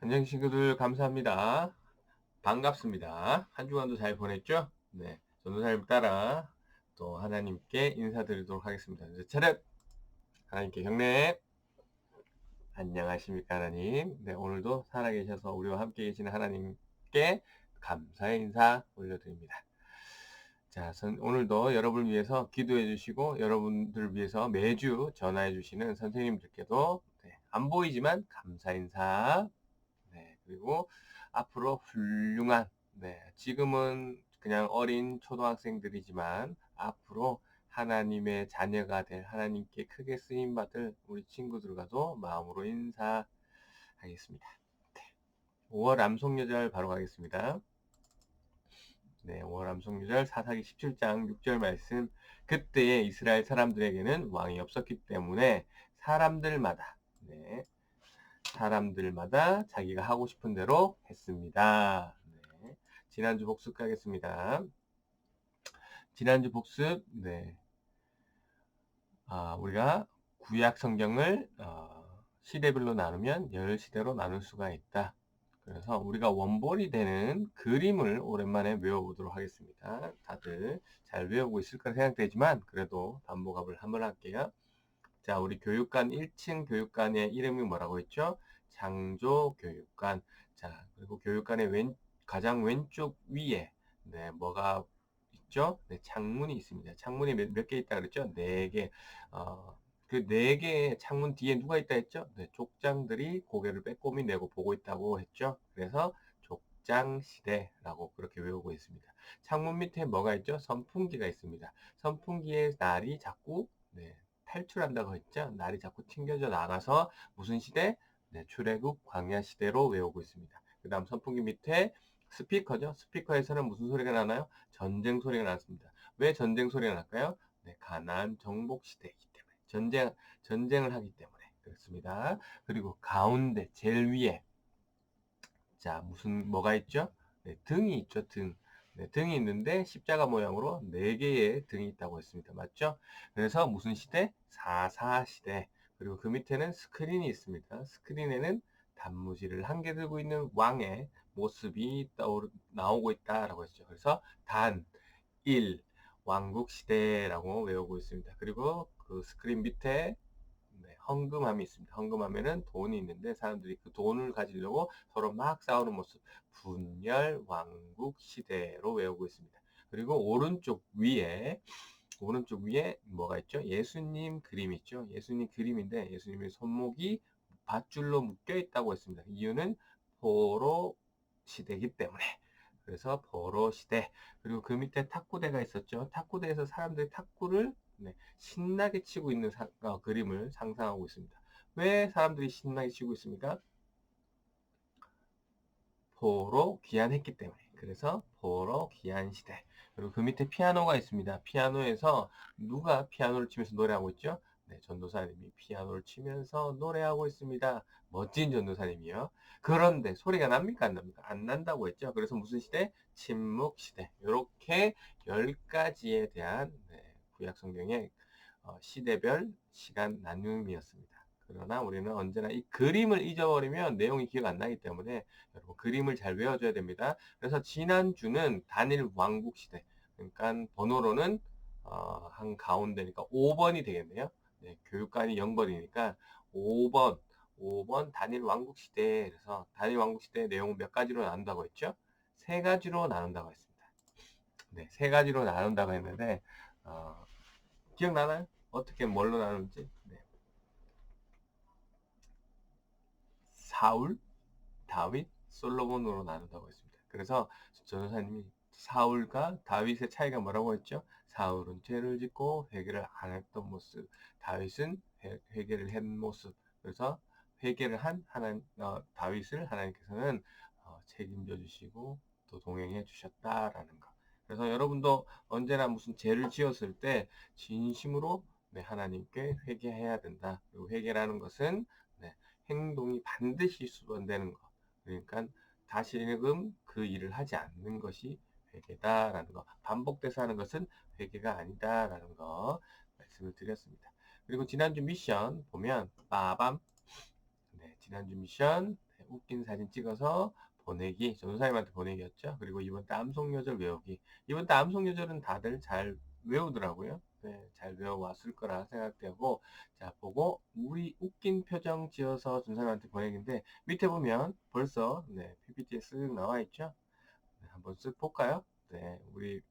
안녕 친구들 감사합니다. 반갑습니다. 한 주간도 잘 보냈죠? 네. 전도사님 따라 또 하나님께 인사드리도록 하겠습니다. 이제 차렷! 하나님께 경례! 안녕하십니까 하나님. 네, 오늘도 살아계셔서 우리와 함께 계시는 하나님께 감사의 인사 올려드립니다. 자, 오늘도 여러분을 위해서 기도해 주시고 여러분들을 위해서 매주 전화해 주시는 선생님들께도 안 보이지만 감사 인사. 네, 그리고 앞으로 훌륭한, 지금은 그냥 어린 초등학생들이지만 앞으로 하나님의 자녀가 될 하나님께 크게 쓰임받을 우리 친구들과도 마음으로 인사하겠습니다. 네, 5월 암송유절 바로 가겠습니다. 네, 5월 암송유절 사사기 17장 6절 말씀. 그때에 이스라엘 사람들에게는 왕이 없었기 때문에 사람들마다, 사람들마다 자기가 하고 싶은 대로 했습니다. 네. 지난주 복습하겠습니다. 지난주 복습, 우리가 구약 성경을 시대별로 나누면 10시대로 나눌 수가 있다. 그래서 우리가 원본이 되는 그림을 오랜만에 외워보도록 하겠습니다. 다들 잘 외우고 있을 거라 생각되지만 그래도 반복합을 한번 할게요. 자, 우리 교육관 1층 교육관의 이름이 뭐라고 했죠? 창조교육관. 자, 그리고 교육관의 가장 왼쪽 위에 뭐가 있죠? 네, 창문이 있습니다. 창문이 몇 개 있다 그랬죠? 4개. 그 4개의 창문 뒤에 누가 있다 했죠? 네, 족장들이 고개를 빼꼼히 내고 보고 있다고 했죠? 그래서 족장시대라고 그렇게 외우고 있습니다. 창문 밑에 뭐가 있죠? 선풍기가 있습니다. 선풍기의 날이 자꾸 탈출한다고 했죠. 날이 자꾸 튕겨져 나가서 무슨 시대? 네, 출애굽 광야 시대로 외우고 있습니다. 그 다음 선풍기 밑에 스피커죠. 스피커에서는 무슨 소리가 나나요? 전쟁 소리가 났습니다. 왜 전쟁 소리가 날까요? 네, 가나안 정복 시대이기 때문에 전쟁을 하기 때문에 그렇습니다. 그리고 가운데 제일 위에 자, 뭐가 있죠? 네, 등이 있죠, 등. 네, 등이 있는데 십자가 모양으로 4개의 등이 있다고 했습니다. 맞죠? 그래서 무슨 시대? 4사 시대. 그리고 그 밑에는 스크린이 있습니다. 스크린에는 단무지를 한 개 들고 있는 왕의 모습이 나오고 있다라고 했죠. 그래서 왕국 시대라고 외우고 있습니다. 그리고 그 스크린 밑에 헌금함이 있습니다. 헌금함에는 돈이 있는데 사람들이 그 돈을 가지려고 서로 막 싸우는 모습. 분열 왕국 시대로 외우고 있습니다. 그리고 오른쪽 위에 뭐가 있죠? 예수님 그림 있죠? 예수님 그림인데 예수님의 손목이 밧줄로 묶여 있다고 했습니다. 이유는 포로 시대이기 때문에. 그래서 포로 시대. 그리고 그 밑에 탁구대가 있었죠. 탁구대에서 사람들이 탁구를 신나게 치고 있는 그림을 상상하고 있습니다. 왜 사람들이 신나게 치고 있습니까? 포로 귀환했기 때문에. 그래서 포로 귀환 시대. 그리고 그 밑에 피아노가 있습니다. 피아노에서 누가 피아노를 치면서 노래하고 있죠? 네, 전도사님이 피아노를 치면서 노래하고 있습니다. 멋진 전도사님이요. 그런데 소리가 납니까? 안 납니까? 안 난다고 했죠. 그래서 무슨 시대? 침묵 시대. 이렇게 10가지에 대한 구약 성경의 시대별 시간 나눔이었습니다. 그러나 우리는 언제나 이 그림을 잊어버리면 내용이 기억 안 나기 때문에 여러분 그림을 잘 외워줘야 됩니다. 그래서 지난주는 단일 왕국 시대, 그러니까 번호로는 한 가운데니까 5번이 되겠네요. 네, 교육관이 0번이니까 5번 단일 왕국 시대. 그래서 단일 왕국 시대의 내용은 몇 가지로 나눈다고 했죠? 3가지로 나눈다고 했습니다. 네, 3가지로 나눈다고 했는데 기억나나요? 어떻게 뭘로 나누는지? 네. 사울, 다윗, 솔로몬으로 나눈다고 했습니다. 그래서 전도사님이 사울과 다윗의 차이가 뭐라고 했죠? 사울은 죄를 짓고 회개를 안 했던 모습, 다윗은 회개를 한 모습. 그래서 회개를 한 다윗을 하나님께서는 책임져 주시고 또 동행해 주셨다라는 거. 그래서 여러분도 언제나 무슨 죄를 지었을 때 진심으로 하나님께 회개해야 된다. 그리고 회개라는 것은 행동이 반드시 수반되는 것. 그러니까 다시금 그 일을 하지 않는 것이 회개다라는 거. 반복돼서 하는 것은 회개가 아니다라는 거 말씀을 드렸습니다. 그리고 지난주 미션 보면 빠밤. 네, 지난주 미션 웃긴 사진 찍어서 보내기, 전도사님한테 보내기였죠. 그리고 이번 달 암송요절 외우기. 이번 달 암송요절은 다들 잘 외우더라고요. 네, 잘 외워왔을 거라 생각되고, 자, 보고, 우리 웃긴 표정 지어서 전도사님한테 보내기인데, 밑에 보면 벌써, 네, PPT에 쓱 나와 있죠. 네, 한번 쓱 볼까요? 네, 우리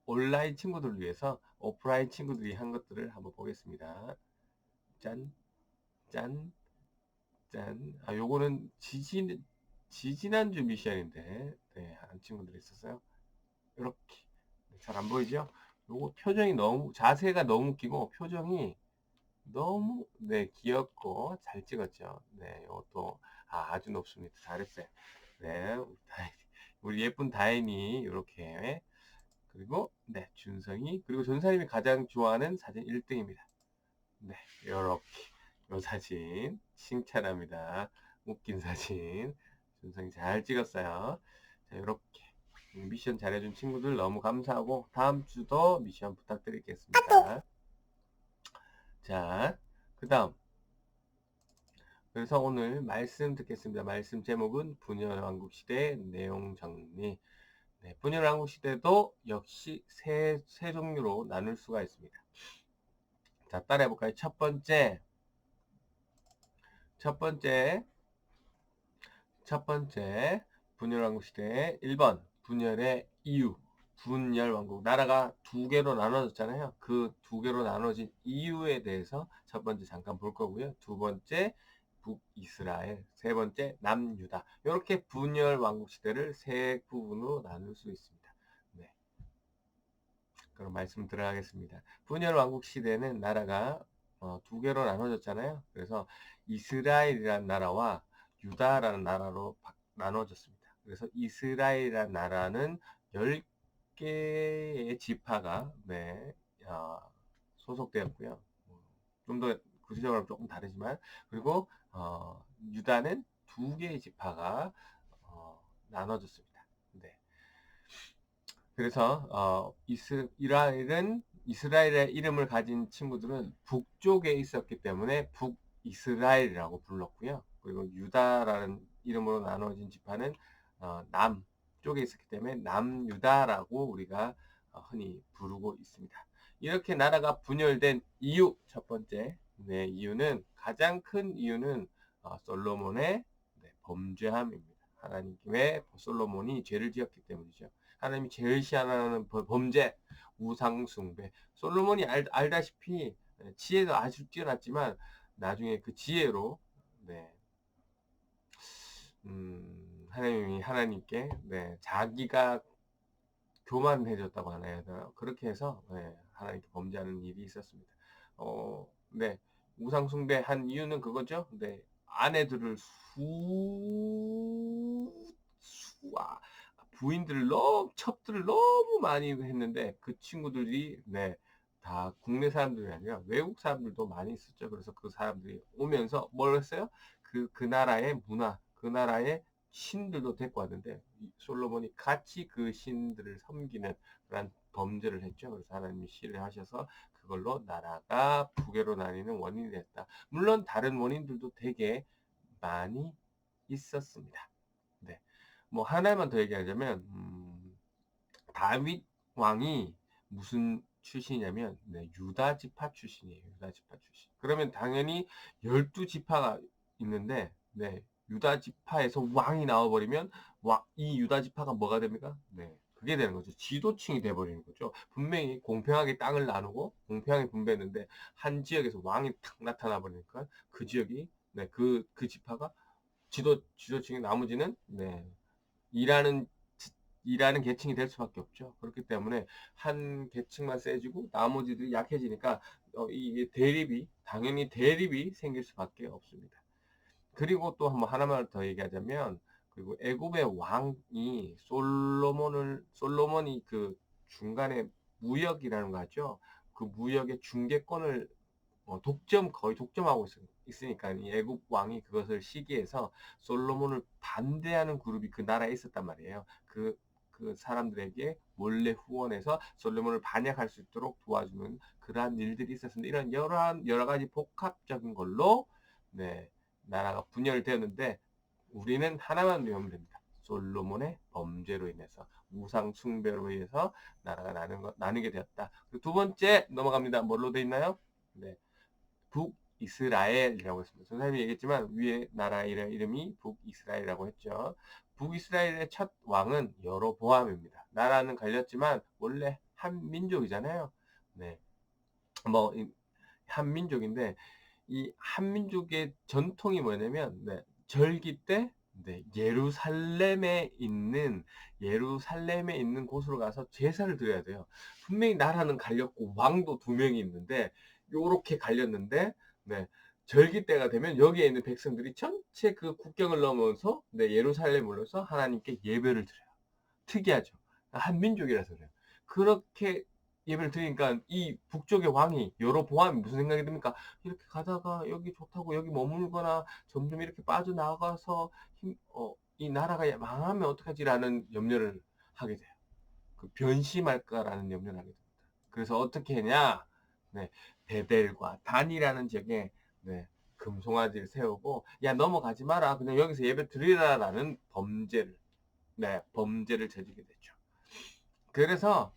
온라인 친구들을 위해서 오프라인 친구들이 한 것들을 한번 보겠습니다. 짠, 짠, 짠. 아, 요거는 지지난주 미션인데, 네, 한 친구들이 있었어요. 이렇게. 잘 안 보이죠? 요거 표정이 너무, 자세가 너무 웃기고, 표정이 너무, 네, 귀엽고, 잘 찍었죠. 네, 요것도, 아주 높습니다. 잘했어요. 네, 우리 예쁜 다인이, 요렇게. 그리고, 네, 준성이, 그리고 전사님이 가장 좋아하는 사진 1등입니다. 네, 요렇게. 요 사진, 칭찬합니다. 웃긴 사진. 준성이 잘 찍었어요. 자, 요렇게. 미션 잘해준 친구들 너무 감사하고, 다음 주도 미션 부탁드리겠습니다. 자, 그 다음. 그래서 오늘 말씀 듣겠습니다. 말씀 제목은 분열왕국시대 내용 정리. 네, 분열왕국시대도 역시 세 종류로 나눌 수가 있습니다. 자, 따라해볼까요? 첫 번째, 분열왕국시대 1번, 분열의 이유. 분열왕국. 나라가 두 개로 나눠졌잖아요. 그 두 개로 나눠진 이유에 대해서 첫 번째 잠깐 볼 거고요. 두 번째, 북이스라엘. 세 번째, 남유다. 이렇게 분열왕국시대를 세 부분으로 나눌 수 있습니다. 네. 그럼 말씀 들어가겠습니다. 분열왕국시대는 나라가 두 개로 나눠졌잖아요. 그래서 이스라엘이라는 나라와 유다라는 나라로 나눠졌습니다. 그래서 이스라엘이라는 나라는 10개의 지파가 네, 소속되었고요. 좀 더 구체적으로 조금 다르지만 그리고 유다는 두 개의 지파가 나눠졌습니다. 네. 그래서 이스라엘의 이름을 가진 친구들은 북쪽에 있었기 때문에 북이스라엘이라고 불렀고요. 그리고 유다라는 이름으로 나눠진 지파는 남쪽에 있었기 때문에 남유다라고 우리가 흔히 부르고 있습니다. 이렇게 나라가 분열된 이유 첫 번째 네, 이유는 가장 큰 이유는 솔로몬의 범죄함입니다. 하나님의 솔로몬이 죄를 지었기 때문이죠. 하나님이 제일 싫어하는 범죄, 우상숭배. 솔로몬이 알다시피 지혜도 아주 뛰어났지만 나중에 그 지혜로 네, 하나님이 하나님께 네, 자기가 교만해졌다고 하나요? 그렇게 해서 네, 하나님께 범죄하는 일이 있었습니다. 네, 우상숭배한 이유는 그거죠. 네, 아내들을 부인들을 첩들을 너무 많이 했는데 그 친구들이 네, 다 국내 사람들이 아니라 외국 사람들도 많이 있었죠. 그래서 그 사람들이 오면서 뭘 했어요? 그 나라의 문화, 그 나라의 신들도 데리고 왔는데 솔로몬이 같이 그 신들을 섬기는 그런 범죄를 했죠. 그래서 하나님이 싫어하셔서 그걸로 나라가 부계로 나뉘는 원인이 됐다. 물론 다른 원인들도 되게 많이 있었습니다. 네. 뭐 하나만 더 얘기하자면 다윗 왕이 무슨 출신이냐면 네, 유다 지파 출신이에요. 유다 지파 출신. 그러면 당연히 12지파가 있는데 네, 유다 지파에서 왕이 나와버리면 이 유다 지파가 뭐가 됩니까? 네, 그게 되는 거죠. 지도층이 돼버리는 거죠. 분명히 공평하게 땅을 나누고 공평하게 분배했는데 한 지역에서 왕이 탁 나타나 버리니까 그 지역이 네, 그 지파가 지도층의 나머지는 네, 일하는 일하는 계층이 될 수밖에 없죠. 그렇기 때문에 한 계층만 세지고 나머지들이 약해지니까 이게 당연히 대립이 생길 수밖에 없습니다. 그리고 또 한번 하나만 더 얘기하자면 그리고 애굽의 왕이 솔로몬이 그 중간에 무역이라는 거 하죠. 그 무역의 중개권을 거의 독점하고 있으니까 이 애굽 왕이 그것을 시기해서 솔로몬을 반대하는 그룹이 그 나라에 있었단 말이에요. 그 사람들에게 몰래 후원해서 솔로몬을 반역할 수 있도록 도와주는 그러한 일들이 있었습니다. 이런 여러 가지 복합적인 걸로 네, 나라가 분열되었는데 우리는 하나만 외우면 됩니다. 솔로몬의 범죄로 인해서, 우상 숭배로 인해서 나라가 나누게 되었다. 그리고 두 번째 넘어갑니다. 뭘로 돼 있나요? 네, 북이스라엘이라고 했습니다. 선생님이 얘기했지만 위에 나라 이름이 북이스라엘이라고 했죠. 북이스라엘의 첫 왕은 여로보암입니다. 나라는 갈렸지만 원래 한 민족이잖아요. 네, 뭐 한민족인데 이 한민족의 전통이 뭐냐면, 네, 절기 때, 네, 예루살렘에 있는 곳으로 가서 제사를 드려야 돼요. 분명히 나라는 갈렸고 왕도 두 명이 있는데 요렇게 갈렸는데, 네, 절기 때가 되면 여기에 있는 백성들이 전체 그 국경을 넘어서, 네, 예루살렘을 올라서 하나님께 예배를 드려요. 특이하죠. 한민족이라서 그래요. 그렇게 예배를 드리니까 이 북쪽의 왕이 여로보암이 무슨 생각이 듭니까? 이렇게 가다가 여기 좋다고 여기 머물거나 점점 이렇게 빠져나가서 이 나라가 망하면 어떡하지라는 염려를 하게 돼요. 그 변심할까라는 염려를 하게 됩니다. 그래서 어떻게 했냐? 네, 베델과 단이라는 지역에, 네, 금송아지를 세우고, 야, 넘어가지 마라, 그냥 여기서 예배 드리라라는 범죄를 저지르게 됐죠. 그래서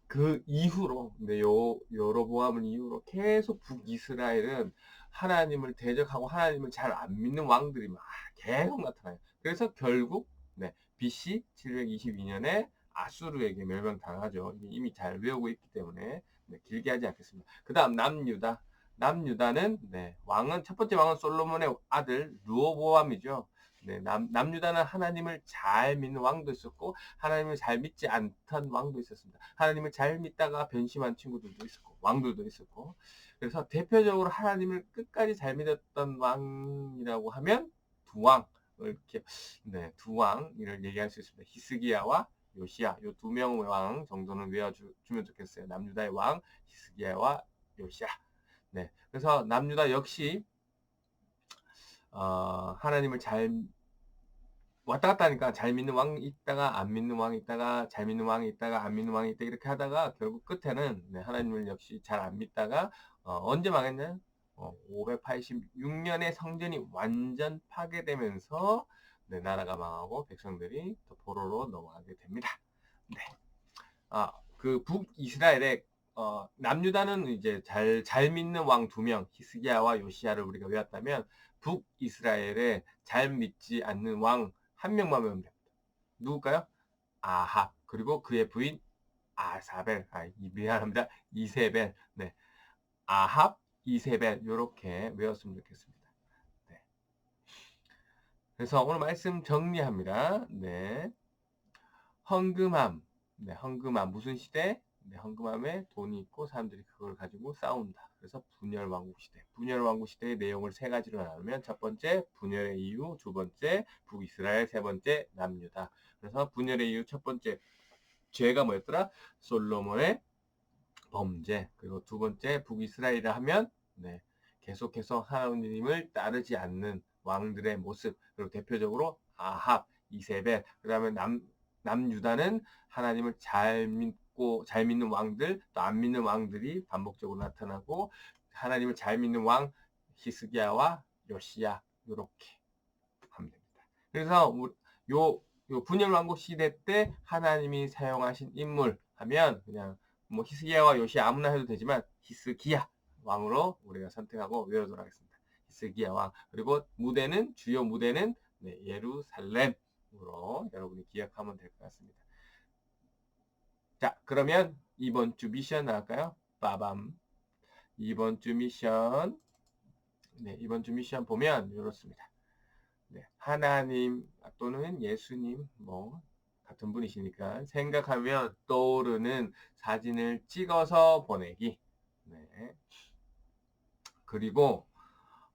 그 이후로, 네, 여로보암을 이후로 계속 북이스라엘은 하나님을 대적하고 하나님을 잘 안 믿는 왕들이 막 계속 나타나요. 그래서 결국, 네, BC 722년에 아수르에게 멸망당하죠. 이미 잘 외우고 있기 때문에, 네, 길게 하지 않겠습니다. 그 다음 남유다. 남유다는, 네, 첫 번째 왕은 솔로몬의 아들 르호보암이죠. 네, 남유다는 하나님을 잘 믿는 왕도 있었고 하나님을 잘 믿지 않던 왕도 있었습니다. 하나님을 잘 믿다가 변심한 친구들도 있었고 왕들도 있었고, 그래서 대표적으로 하나님을 끝까지 잘 믿었던 왕이라고 하면 두 왕을 이렇게, 네, 두 왕을 얘기할 수 있습니다. 히스기야와 요시야, 요 두 명의 왕 정도는 외워주면 좋겠어요. 남유다의 왕 히스기야와 요시야. 네, 그래서 남유다 역시 하나님을 잘 왔다 갔다 하니까 잘 믿는 왕이 있다가 안 믿는 왕이 있다가 잘 믿는 왕이 있다가 안 믿는 왕이 있다 이렇게 하다가 결국 끝에는, 네, 하나님을 역시 잘 안 믿다가 언제 망했나요? 586년에 성전이 완전 파괴되면서, 네, 나라가 망하고 백성들이 또 포로로 넘어가게 됩니다. 네. 그 북이스라엘의 남유다는 이제 잘 믿는 왕 두 명, 히스기야와 요시야를 우리가 외웠다면 북이스라엘의 잘 믿지 않는 왕 한 명만 외우면 됩니다. 누굴까요? 아합, 그리고 그의 부인 아사벨, 미안합니다. 이세벨. 네. 아합, 이세벨, 요렇게 외웠으면 좋겠습니다. 네. 그래서 오늘 말씀 정리합니다. 네. 헌금함. 네, 헌금함. 무슨 시대? 네, 헌금함에 돈이 있고 사람들이 그걸 가지고 싸운다. 그래서 분열왕국 시대. 분열왕국 시대의 내용을 세 가지로 나누면 첫 번째 분열의 이유, 두 번째 북이스라엘, 세 번째 남유다. 그래서 분열의 이유 첫 번째 죄가 뭐였더라? 솔로몬의 범죄. 그리고 두 번째 북이스라엘이라 하면, 네, 계속해서 하나님을 따르지 않는 왕들의 모습. 그리고 대표적으로 아합, 이세벨. 그다음에 남유다는 하나님을 잘 믿는 왕들, 또 안 믿는 왕들이 반복적으로 나타나고, 하나님을 잘 믿는 왕 히스기야와 요시야, 이렇게 하면 됩니다. 그래서 요 분열왕국 시대 때 하나님이 사용하신 인물 하면 그냥 뭐 히스기야와 요시야 아무나 해도 되지만 히스기야 왕으로 우리가 선택하고 외우도록 하겠습니다. 히스기야 왕. 그리고 주요 무대는, 네, 예루살렘으로 여러분이 기억하면 될 것 같습니다. 자, 그러면 이번 주 미션 나갈까요? 빠밤. 이번 주 미션. 네, 이번 주 미션 보면 이렇습니다. 네, 하나님 또는 예수님 뭐 같은 분이시니까 생각하면 떠오르는 사진을 찍어서 보내기. 네. 그리고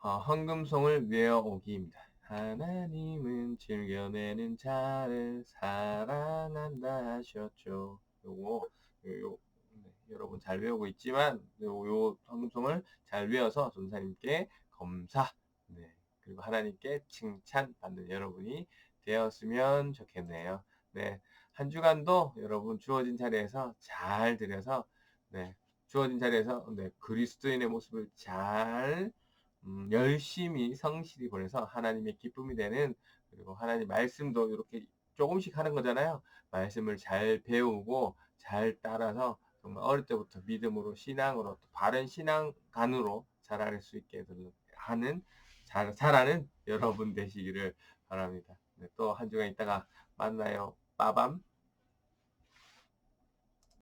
헌금송을 외워오기입니다. 하나님은 즐겨내는 자를 사랑한다 하셨죠. 네, 여러분 잘 외우고 있지만 요 헌금송을 잘 외워서 전사님께 검사, 네, 그리고 하나님께 칭찬받는 여러분이 되었으면 좋겠네요. 네, 한 주간도 여러분 주어진 자리에서 잘 드려서, 네, 주어진 자리에서, 네, 그리스도인의 모습을 잘 열심히 성실히 보내서 하나님의 기쁨이 되는 그리고 하나님 말씀도 이렇게 조금씩 하는 거잖아요. 말씀을 잘 배우고 잘 따라서 정말 어릴 때부터 믿음으로 신앙으로 또 바른 신앙관으로 자랄 수 있게 하는 잘하는 여러분 되시기를 바랍니다. 네, 또 한 주간 있다가 만나요. 빠밤.